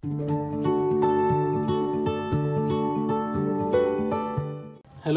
Hello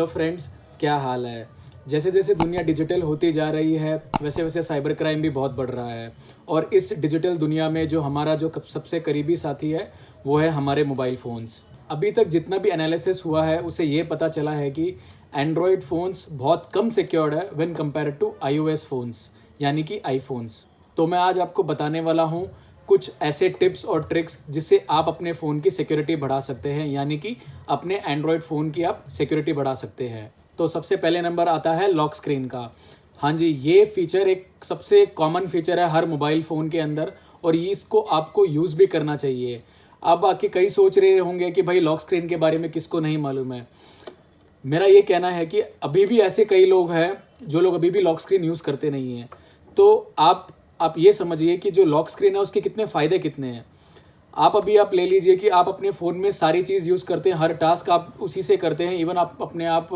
friends, क्या हाल है। जैसे जैसे दुनिया डिजिटल होती जा रही है वैसे वैसे साइबर क्राइम भी बहुत बढ़ रहा है। और इस डिजिटल दुनिया में जो हमारा जो सबसे करीबी साथी है वो है हमारे मोबाइल फ़ोन्स। अभी तक जितना भी एनालिसिस हुआ है उसे ये पता चला है कि एंड्रॉयड फ़ोन्स बहुत कम सिक्योर्ड है when compare to iOS phones, यानी कि आईफोन्स। तो मैं आज आपको बताने वाला हूँ कुछ ऐसे टिप्स और ट्रिक्स जिससे आप अपने फ़ोन की सिक्योरिटी बढ़ा सकते हैं, यानी कि अपने एंड्रॉयड फ़ोन की आप सिक्योरिटी बढ़ा सकते हैं। तो सबसे पहले नंबर आता है लॉक स्क्रीन का। हाँ जी, ये फीचर एक सबसे कॉमन फीचर है हर मोबाइल फ़ोन के अंदर और ये इसको आपको यूज़ भी करना चाहिए। अब आके कई सोच रहे होंगे कि भाई लॉक स्क्रीन के बारे में किसको नहीं मालूम है। मेरा ये कहना है कि अभी भी ऐसे कई लोग हैं जो लोग अभी भी लॉक स्क्रीन यूज़ करते नहीं हैं। तो आप ये समझिए कि जो लॉक स्क्रीन है उसके कितने फ़ायदे कितने हैं। आप ले लीजिए कि आप अपने फ़ोन में सारी चीज़ यूज़ करते हैं, हर टास्क आप उसी से करते हैं, इवन आप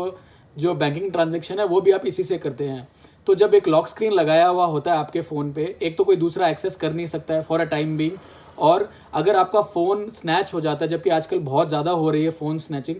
जो बैंकिंग ट्रांजैक्शन है वो भी आप इसी से करते हैं। तो जब एक लॉक स्क्रीन लगाया हुआ होता है आपके फ़ोन पे, एक तो कोई दूसरा एक्सेस कर नहीं सकता है फॉर अ टाइम बीइंग। और अगर आपका फ़ोन स्नैच हो जाता है, जबकि आजकल बहुत ज़्यादा हो रही है फ़ोन स्नैचिंग,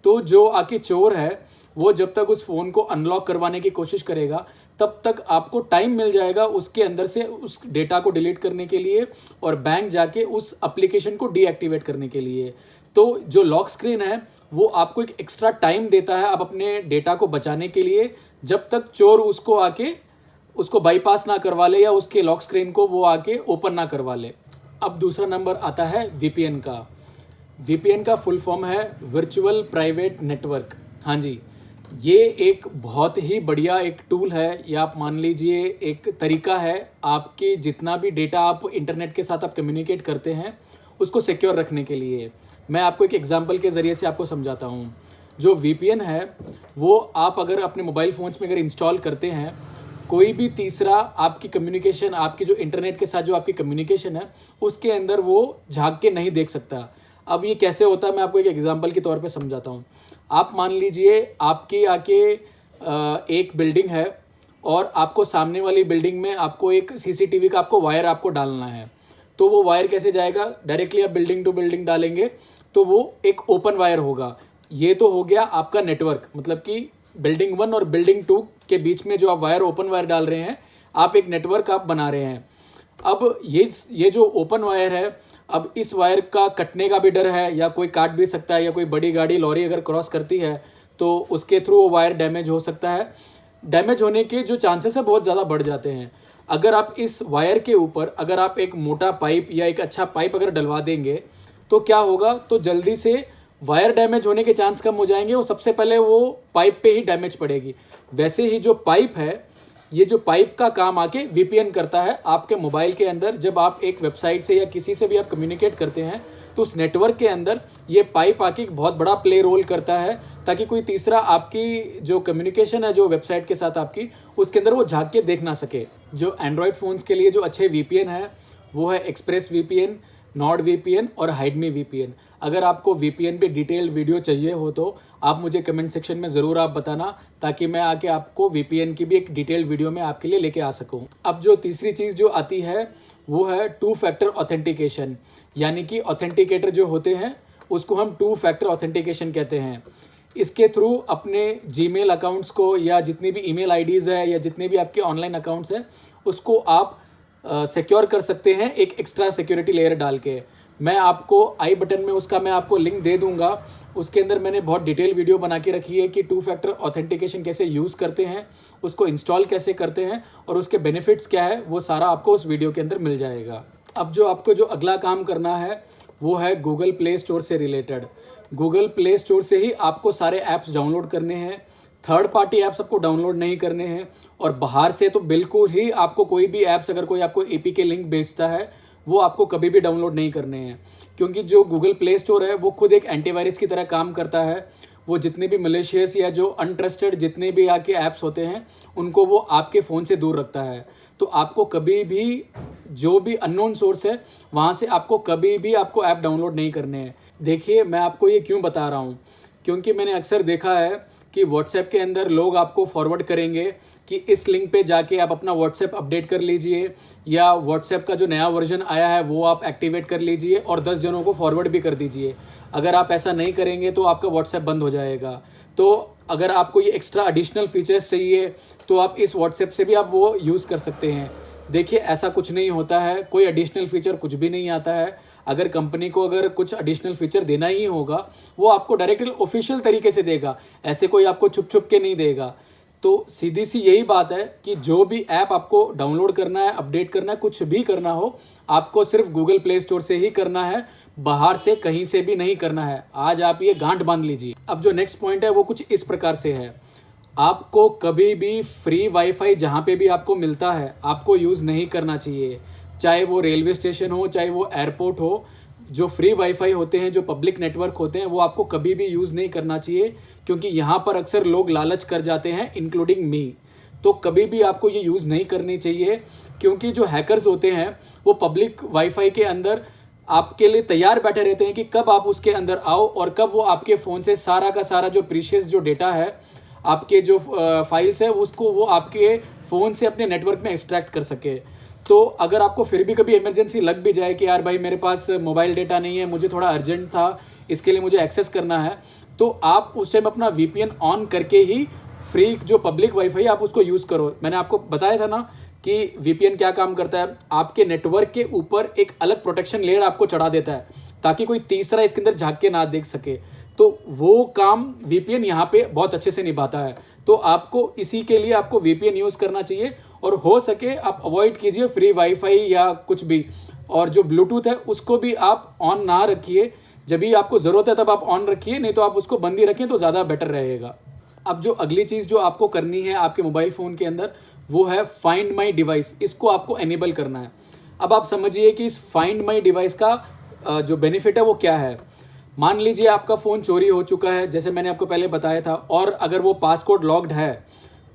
तो जो आके चोर है वो जब तक उस फ़ोन को अनलॉक करवाने की कोशिश करेगा तब तक आपको टाइम मिल जाएगा उसके अंदर से उस डेटा को डिलीट करने के लिए और बैंक जाके उस एप्लीकेशन को डीएक्टिवेट करने के लिए। तो जो लॉक स्क्रीन है वो आपको एक एक्स्ट्रा टाइम देता है आप अपने डेटा को बचाने के लिए, जब तक चोर उसको आके उसको बाईपास ना करवा ले या उसके लॉक स्क्रीन को वो आके ओपन ना करवा ले। अब दूसरा नंबर आता है वीपीएन का। वीपीएन का फुल फॉर्म है वर्चुअल प्राइवेट नेटवर्क। हाँ जी, ये एक बहुत ही बढ़िया एक टूल है, या आप मान लीजिए एक तरीका है आपके जितना भी डेटा आप इंटरनेट के साथ आप कम्युनिकेट करते हैं उसको सिक्योर रखने के लिए। मैं आपको एक एग्जांपल के ज़रिए से आपको समझाता हूँ। जो वीपीएन है वो आप अगर अपने मोबाइल फ़ोन्स में अगर इंस्टॉल करते हैं, कोई भी तीसरा आपकी कम्युनिकेशन, आपकी जो इंटरनेट के साथ जो आपकी कम्युनिकेशन है उसके अंदर वो झांक के नहीं देख सकता। अब ये कैसे होता है मैं आपको एक एग्जांपल के तौर पे समझाता हूँ। आप मान लीजिए आपकी आके एक बिल्डिंग है और आपको सामने वाली बिल्डिंग में आपको एक सीसीटीवी का आपको वायर आपको डालना है। तो वो वायर कैसे जाएगा, डायरेक्टली आप बिल्डिंग टू बिल्डिंग डालेंगे तो वो एक ओपन वायर होगा। ये तो हो गया आपका नेटवर्क, मतलब कि बिल्डिंग 1 और बिल्डिंग 2 के बीच में जो आप वायर ओपन वायर डाल रहे हैं, आप एक नेटवर्क आप बना रहे हैं। अब ये जो ओपन वायर है, अब इस वायर का कटने का भी डर है, या कोई काट भी सकता है, या कोई बड़ी गाड़ी लॉरी अगर क्रॉस करती है तो उसके थ्रू वो वायर डैमेज हो सकता है। डैमेज होने के जो चांसेस है बहुत ज़्यादा बढ़ जाते हैं। अगर आप इस वायर के ऊपर अगर आप एक मोटा पाइप या एक अच्छा पाइप अगर डलवा देंगे तो क्या होगा, तो जल्दी से वायर डैमेज होने के चांस कम हो जाएंगे और सबसे पहले वो पाइप पे ही डैमेज पड़ेगी। वैसे ही जो पाइप है, ये जो पाइप का काम आके वीपीएन करता है आपके मोबाइल के अंदर। जब आप एक वेबसाइट से या किसी से भी आप कम्युनिकेट करते हैं तो उस नेटवर्क के अंदर ये पाइप आके एक बहुत बड़ा प्ले रोल करता है, ताकि कोई तीसरा आपकी जो कम्युनिकेशन है जो वेबसाइट के साथ आपकी, उसके अंदर वो झांक के देख ना सके। जो एंड्रॉयड फ़ोन्स के लिए जो अच्छे वीपीएन है वो है एक्सप्रेस वीपीएन, नॉर्ड वीपीएन और हाइडमी वीपीएन। अगर आपको वीपीएन पे डिटेल्ड वीडियो चाहिए हो तो आप मुझे कमेंट सेक्शन में ज़रूर आप बताना, ताकि मैं आके आपको वीपीएन की भी एक डिटेल्ड वीडियो में आपके लिए लेके आ सकूं। अब जो तीसरी चीज़ जो आती है वो है 2 फैक्टर ऑथेंटिकेशन, यानी कि ऑथेंटिकेटर जो होते हैं उसको हम 2 फैक्टर ऑथेंटिकेशन कहते हैं। इसके थ्रू अपने जीमेल अकाउंट्स को या जितनी भी ईमेल आईडीज़ है या जितने भी आपके ऑनलाइन अकाउंट्स हैं उसको आप सिक्योर कर सकते हैं एक एक्स्ट्रा सिक्योरिटी लेयर डाल के। मैं आपको आई बटन में उसका मैं आपको लिंक दे दूंगा। उसके अंदर मैंने बहुत डिटेल वीडियो बना के रखी है कि 2 फैक्टर ऑथेंटिकेशन कैसे यूज़ करते हैं, उसको इंस्टॉल कैसे करते हैं और उसके बेनिफिट्स क्या है, वो सारा आपको उस वीडियो के अंदर मिल जाएगा। अब जो आपको जो अगला काम करना है वो है गूगल प्ले स्टोर से रिलेटेड। गूगल प्ले स्टोर से ही आपको सारे ऐप्स डाउनलोड करने हैं, थर्ड पार्टी ऐप्स आपको डाउनलोड नहीं करने हैं। और बाहर से तो बिल्कुल ही आपको कोई भी ऐप्स, अगर कोई आपको एपीके लिंक भेजता है वो आपको कभी भी डाउनलोड नहीं करने हैं, क्योंकि जो गूगल प्ले स्टोर है वो खुद एक एंटीवायरस की तरह काम करता है। वो जितने भी मलेशियस या जो अनट्रस्टेड जितने भी आपके ऐप्स होते हैं उनको वो आपके फ़ोन से दूर रखता है। तो आपको कभी भी जो भी अननोन सोर्स है वहाँ से आपको कभी भी आपको ऐप डाउनलोड नहीं करने हैं। देखिए मैं आपको ये क्यों बता रहा हूँ, क्योंकि मैंने अक्सर देखा है कि व्हाट्सएप के अंदर लोग आपको फॉरवर्ड करेंगे कि इस लिंक पे जाके आप अपना व्हाट्सएप अपडेट कर लीजिए, या व्हाट्सएप का जो नया वर्जन आया है वो आप एक्टिवेट कर लीजिए और 10 जनों को फॉरवर्ड भी कर दीजिए। अगर आप ऐसा नहीं करेंगे तो आपका व्हाट्सएप बंद हो जाएगा। तो अगर आपको ये एक्स्ट्रा एडिशनल फीचर्स चाहिए तो आप इस व्हाट्सएप से भी आप वो यूज़ कर सकते हैं। देखिए, ऐसा कुछ नहीं होता है, कोई एडिशनल फीचर कुछ भी नहीं आता है। अगर कंपनी को अगर कुछ एडिशनल फीचर देना ही होगा, वो आपको डायरेक्टली ऑफिशियल तरीके से देगा, ऐसे कोई आपको छुप छुप के नहीं देगा। तो सीधी सी यही बात है कि जो भी ऐप आपको डाउनलोड करना है, अपडेट करना है, कुछ भी करना हो, आपको सिर्फ गूगल प्ले स्टोर से ही करना है, बाहर से कहीं से भी नहीं करना है। आज आप ये गांठ बांध लीजिए। अब जो नेक्स्ट पॉइंट है वो कुछ इस प्रकार से है, आपको कभी भी फ्री वाईफाई जहाँ पे भी आपको मिलता है आपको यूज़ नहीं करना चाहिए। चाहे वो रेलवे स्टेशन हो, चाहे वो एयरपोर्ट हो, जो फ्री वाईफाई होते हैं, जो पब्लिक नेटवर्क होते हैं, वो आपको कभी भी यूज़ नहीं करना चाहिए, क्योंकि यहाँ पर अक्सर लोग लालच कर जाते हैं, इंक्लूडिंग मी। तो कभी भी आपको ये यूज़ नहीं करनी चाहिए, क्योंकि जो हैकर्स होते हैं वो पब्लिक वाईफाई के अंदर आपके लिए तैयार बैठे रहते हैं कि कब आप उसके अंदर आओ और कब वो आपके फ़ोन से सारा का सारा जो प्रीशियस जो डेटा है, आपके जो फाइल्स है, उसको वो आपके फ़ोन से अपने नेटवर्क में एक्सट्रैक्ट कर सके। तो अगर आपको फिर भी कभी इमरजेंसी लग भी जाए कि यार भाई मेरे पास मोबाइल डेटा नहीं है, मुझे थोड़ा अर्जेंट था, इसके लिए मुझे एक्सेस करना है, तो आप उस टाइम अपना VPN ऑन करके ही फ्री जो पब्लिक वाईफाई आप उसको यूज़ करो। मैंने आपको बताया था ना कि VPN क्या काम करता है, आपके नेटवर्क के ऊपर एक अलग प्रोटेक्शन लेयर आपको चढ़ा देता है ताकि कोई तीसरा इसके अंदर झांक के ना देख सके। तो वो काम VPN यहाँ पे बहुत अच्छे से निभाता है। तो आपको इसी के लिए आपको VPN यूज़ करना चाहिए, और हो सके आप अवॉइड कीजिए फ्री वाईफाई या कुछ भी। और जो ब्लूटूथ है उसको भी आप ऑन ना रखिए, जब भी आपको ज़रूरत है तब आप ऑन रखिए, नहीं तो आप उसको बंद ही रखें तो ज़्यादा बेटर रहेगा। अब जो अगली चीज़ जो आपको करनी है आपके मोबाइल फ़ोन के अंदर, वो है फाइंड माई डिवाइस। इसको आपको एनेबल करना है। अब आप समझिए कि इस फाइंड माई डिवाइस का जो बेनिफिट है वो क्या है। मान लीजिए आपका फ़ोन चोरी हो चुका है, जैसे मैंने आपको पहले बताया था, और अगर वो पासकोड लॉक्ड है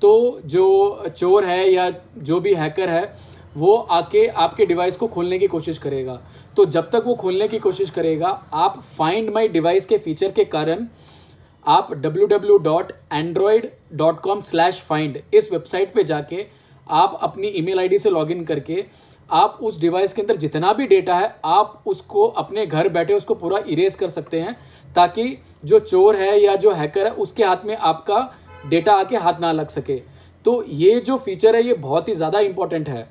तो जो चोर है या जो भी हैकर है वो आके आपके डिवाइस को खोलने की कोशिश करेगा। तो जब तक वो खोलने की कोशिश करेगा, आप फाइंड माई डिवाइस के फीचर के कारण आप www.android.com/find इस वेबसाइट पे जाके आप अपनी ईमेल आईडी से लॉगिन करके आप उस डिवाइस के अंदर जितना भी डेटा है आप उसको अपने घर बैठे उसको पूरा इरेज कर सकते हैं, ताकि जो चोर है या जो हैकर है उसके हाथ में आपका डेटा आके हाथ ना लग सके। तो ये जो फीचर है ये बहुत ही ज़्यादा इंपॉर्टेंट है।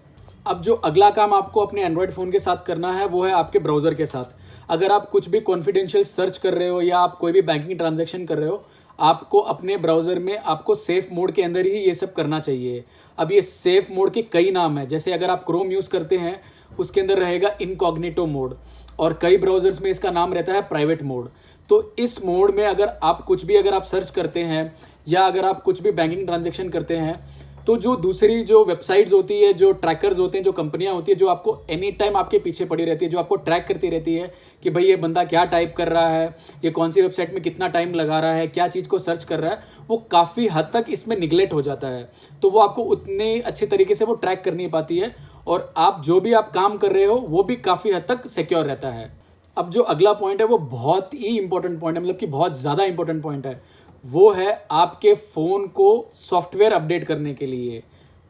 अब जो अगला काम आपको अपने एंड्रॉयड फ़ोन के साथ करना है वो है आपके ब्राउज़र के साथ। अगर आप कुछ भी कॉन्फिडेंशियल सर्च कर रहे हो या आप कोई भी बैंकिंग ट्रांजैक्शन कर रहे हो, आपको अपने ब्राउज़र में आपको सेफ मोड के अंदर ही ये सब करना चाहिए। अब ये सेफ मोड के कई नाम हैं, जैसे अगर आप क्रोम यूज़ करते हैं उसके अंदर रहेगा इनकॉग्निटो मोड, और कई ब्राउज़र्स में इसका नाम रहता है प्राइवेट मोड। तो इस मोड में अगर आप कुछ भी अगर आप सर्च करते हैं या अगर आप कुछ भी बैंकिंग ट्रांजैक्शन करते हैं, तो जो दूसरी जो वेबसाइट्स होती है, जो ट्रैकर्स होते हैं, जो कंपनियां होती है, जो आपको एनी टाइम आपके पीछे पड़ी रहती है, जो आपको ट्रैक करती रहती है कि भाई ये बंदा क्या टाइप कर रहा है, ये कौन सी वेबसाइट में कितना टाइम लगा रहा है, क्या चीज़ को सर्च कर रहा है, वो काफ़ी हद तक इसमें निगलेक्ट हो जाता है। तो वो आपको उतने अच्छे तरीके से वो ट्रैक कर नहीं पाती है, और आप जो भी आप काम कर रहे हो वो भी काफ़ी हद तक सिक्योर रहता है। अब जो अगला पॉइंट है वो बहुत ही इंपॉर्टेंट पॉइंट है, मतलब कि बहुत ज़्यादा इंपॉर्टेंट पॉइंट है, वो है आपके फ़ोन को सॉफ्टवेयर अपडेट करने के लिए।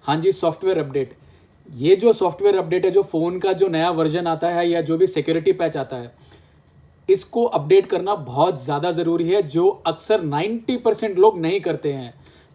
हाँ जी, सॉफ्टवेयर अपडेट। ये जो सॉफ्टवेयर अपडेट है, जो फ़ोन का जो नया वर्जन आता है या जो भी सिक्योरिटी पैच आता है, इसको अपडेट करना बहुत ज़्यादा ज़रूरी है, जो अक्सर 90% लोग नहीं करते हैं।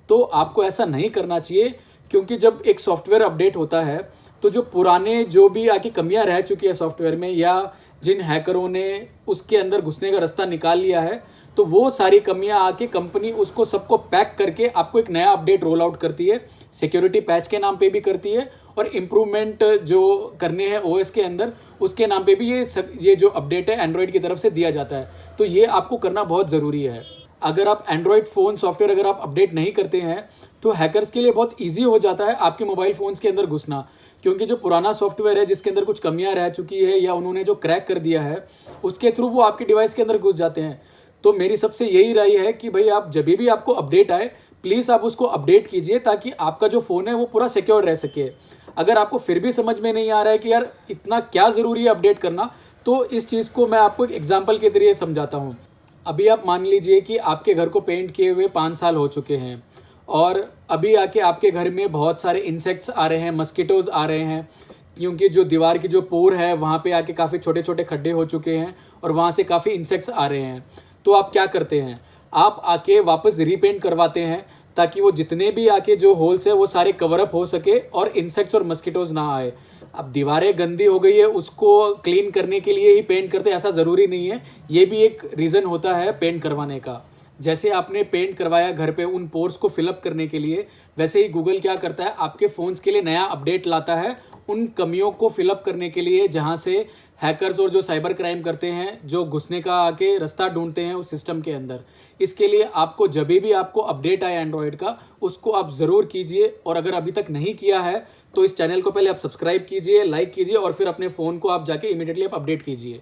तो आपको ऐसा नहीं करना चाहिए, क्योंकि जब एक सॉफ्टवेयर अपडेट होता है तो जो पुराने जो भी आके कमियां रह चुकी है सॉफ्टवेयर में, या जिन हैकरों ने उसके अंदर घुसने का रास्ता निकाल लिया है, तो वो सारी कमियां आके कंपनी उसको सबको पैक करके आपको एक नया अपडेट रोल आउट करती है, सिक्योरिटी पैच के नाम पे भी करती है, और इम्प्रूवमेंट जो करने हैं ओएस के अंदर उसके नाम पे भी ये जो अपडेट है एंड्रॉयड की तरफ से दिया जाता है। तो ये आपको करना बहुत ज़रूरी है। अगर आप एंड्रॉयड फ़ोन सॉफ्टवेयर अगर आप अपडेट नहीं करते हैं तो हैकर्स के लिए बहुत ईजी हो जाता है आपके मोबाइल फ़ोन्स के अंदर घुसना, क्योंकि जो पुराना सॉफ्टवेयर है जिसके अंदर कुछ कमियां रह चुकी है या उन्होंने जो क्रैक कर दिया है, उसके थ्रू वो आपके डिवाइस के अंदर घुस जाते हैं। तो मेरी सबसे यही राय है कि भाई आप जब भी आपको अपडेट आए, प्लीज़ आप उसको अपडेट कीजिए, ताकि आपका जो फ़ोन है वो पूरा सिक्योर रह सके। अगर आपको फिर भी समझ में नहीं आ रहा है कि यार इतना क्या ज़रूरी है अपडेट करना, तो इस चीज़ को मैं आपको एक एग्जाम्पल के जरिए समझाता हूँ। अभी आप मान लीजिए कि आपके घर को पेंट किए हुए 5 साल हो चुके हैं और अभी आके आपके घर में बहुत सारे इंसेक्ट्स आ रहे हैं, मस्कीटोज आ रहे हैं, क्योंकि जो दीवार की जो पोर है वहाँ पे आके काफ़ी छोटे छोटे खड्डे हो चुके हैं और वहाँ से काफ़ी इंसेक्ट्स आ रहे हैं। तो आप क्या करते हैं, आप आके वापस रीपेंट करवाते हैं ताकि वो जितने भी आके जो होल्स है वो सारे कवर अप हो सके और इंसेक्ट्स और मस्कीटोज ना आए। अब दीवारें गंदी हो गई है, उसको क्लीन करने के लिए ही पेंट करते हैं ऐसा ज़रूरी नहीं है, ये भी एक रीज़न होता है पेंट करवाने का। जैसे आपने पेंट करवाया घर पे उन पोर्स को फिलअप करने के लिए, वैसे ही गूगल क्या करता है, आपके फ़ोन्स के लिए नया अपडेट लाता है उन कमियों को फिलअप करने के लिए, जहाँ से हैकर्स और जो साइबर क्राइम करते हैं जो घुसने का आके रास्ता ढूंढते हैं उस सिस्टम के अंदर। इसके लिए आपको जब भी आपको अपडेट आए एंड्रॉयड का, उसको आप ज़रूर कीजिए। और अगर अभी तक नहीं किया है तो इस चैनल को पहले आप सब्सक्राइब कीजिए, लाइक कीजिए और फिर अपने फ़ोन को आप जाके इमीडिएटली आप अपडेट कीजिए।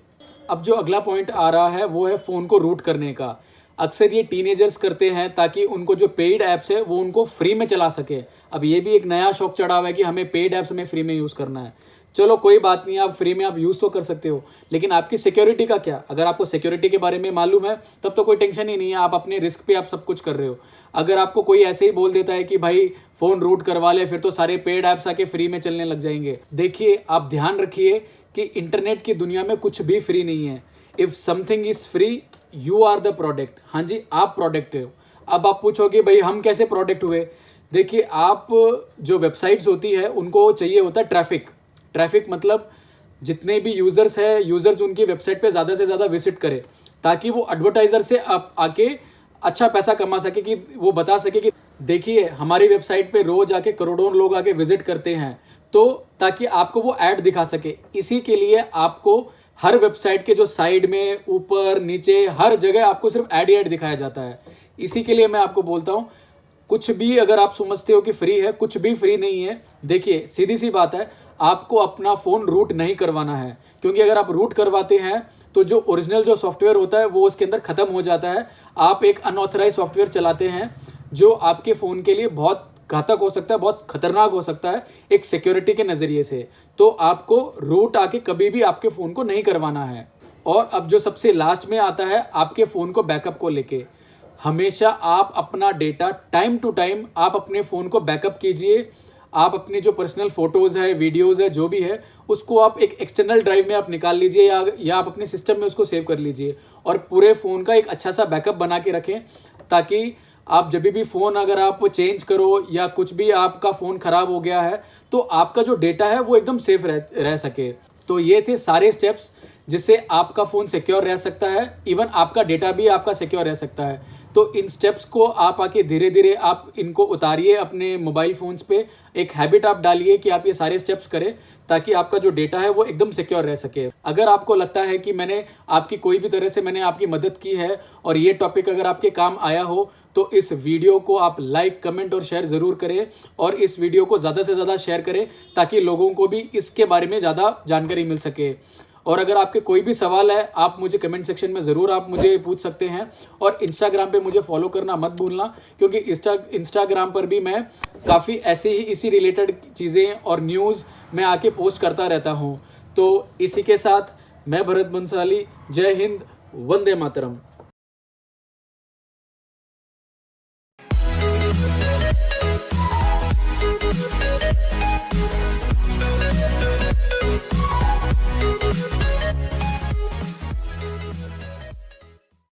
अब जो अगला पॉइंट आ रहा है वो है फ़ोन को रूट करने का। अक्सर ये टीनेजर्स करते हैं ताकि उनको जो पेड ऐप्स है वो उनको फ्री में चला सके। अब ये भी एक नया शौक चढ़ा हुआ है कि हमें पेड ऐप्स हमें फ्री में यूज़ करना है। चलो कोई बात नहीं, आप फ्री में आप यूज़ तो कर सकते हो, लेकिन आपकी सिक्योरिटी का क्या? अगर आपको सिक्योरिटी के बारे में मालूम है तब तो कोई टेंशन ही नहीं है, आप अपने रिस्क पे आप सब कुछ कर रहे हो। अगर आपको कोई ऐसे ही बोल देता है कि भाई फ़ोन रूट करवा ले, फिर तो सारे पेड ऐप्स आके फ्री में चलने लग जाएंगे। देखिए, आप ध्यान रखिए कि इंटरनेट की दुनिया में कुछ भी फ्री नहीं है। If something is free you are the product. हाँ जी, आप प्रोडक्ट हो। अब आप पूछोगे भाई हम कैसे प्रोडक्ट हुए? देखिए, आप जो वेबसाइट्स होती है उनको चाहिए होता है ट्रैफिक मतलब जितने भी यूज़र्स हैं, यूज़र्स उनकी वेबसाइट पे ज़्यादा से ज़्यादा विजिट करें ताकि वो एडवर्टाइज़र से आप आके अच्छा पैसा कमा सके, कि वो बता सके कि देखिए हमारी वेबसाइट पे रोज़ आके करोड़ों लोग आके विजिट करते हैं, तो ताकि आपको वो ऐड दिखा सके। इसी के लिए आपको हर वेबसाइट के जो साइड में, ऊपर, नीचे, हर जगह आपको सिर्फ ऐड दिखाया जाता है। इसी के लिए मैं आपको बोलता हूँ, कुछ भी अगर आप समझते हो कि फ्री है, कुछ भी फ्री नहीं है। देखिए, सीधी सी बात है, आपको अपना फ़ोन रूट नहीं करवाना है, क्योंकि अगर आप रूट करवाते हैं तो जो ओरिजिनल जो सॉफ्टवेयर होता है वो उसके अंदर ख़त्म हो जाता है। आप एक अनऑथराइज सॉफ्टवेयर चलाते हैं जो आपके फ़ोन के लिए बहुत घातक हो सकता है, बहुत खतरनाक हो सकता है एक सिक्योरिटी के नज़रिए से। तो आपको रूट आके कभी भी आपके फ़ोन को नहीं करवाना है। और अब जो सबसे लास्ट में आता है आपके फ़ोन को बैकअप को लेके, हमेशा आप अपना डेटा टाइम टू टाइम आप अपने फ़ोन को बैकअप कीजिए। आप अपने जो पर्सनल फ़ोटोज़ है, वीडियोज़ है, जो भी है, उसको आप एक एक्सटर्नल ड्राइव में आप निकाल लीजिए या आप अपने सिस्टम में उसको सेव कर लीजिए और पूरे फ़ोन का एक अच्छा सा बैकअप बना के रखें, ताकि आप जब भी फ़ोन अगर आप चेंज करो या कुछ भी आपका फ़ोन ख़राब हो गया है तो आपका जो डेटा है वो एकदम सेफ रह सके। तो ये थे सारे स्टेप्स जिससे आपका फ़ोन सिक्योर रह सकता है, इवन आपका डेटा भी आपका सिक्योर रह सकता है। तो इन स्टेप्स को आप आके धीरे धीरे आप इनको उतारिए अपने मोबाइल फ़ोन्स पे। एक हैबिट आप डालिए कि आप ये सारे स्टेप्स करें ताकि आपका जो डेटा है वो एकदम सिक्योर रह सके। अगर आपको लगता है कि मैंने आपकी कोई भी तरह से मैंने आपकी मदद की है और ये टॉपिक अगर आपके काम आया हो, तो इस वीडियो को आप लाइक, कमेंट और शेयर ज़रूर करें और इस वीडियो को ज़्यादा से ज़्यादा शेयर करें ताकि लोगों को भी इसके बारे में ज़्यादा जानकारी मिल सके। और अगर आपके कोई भी सवाल है, आप मुझे कमेंट सेक्शन में ज़रूर आप मुझे पूछ सकते हैं। और इंस्टाग्राम पे मुझे फॉलो करना मत भूलना, क्योंकि इंस्टाग्राम पर भी मैं काफ़ी ऐसे ही इसी रिलेटेड चीज़ें और न्यूज़ मैं आके पोस्ट करता रहता हूँ। तो इसी के साथ मैं भरत बंसाली, जय हिंद, वंदे मातरम।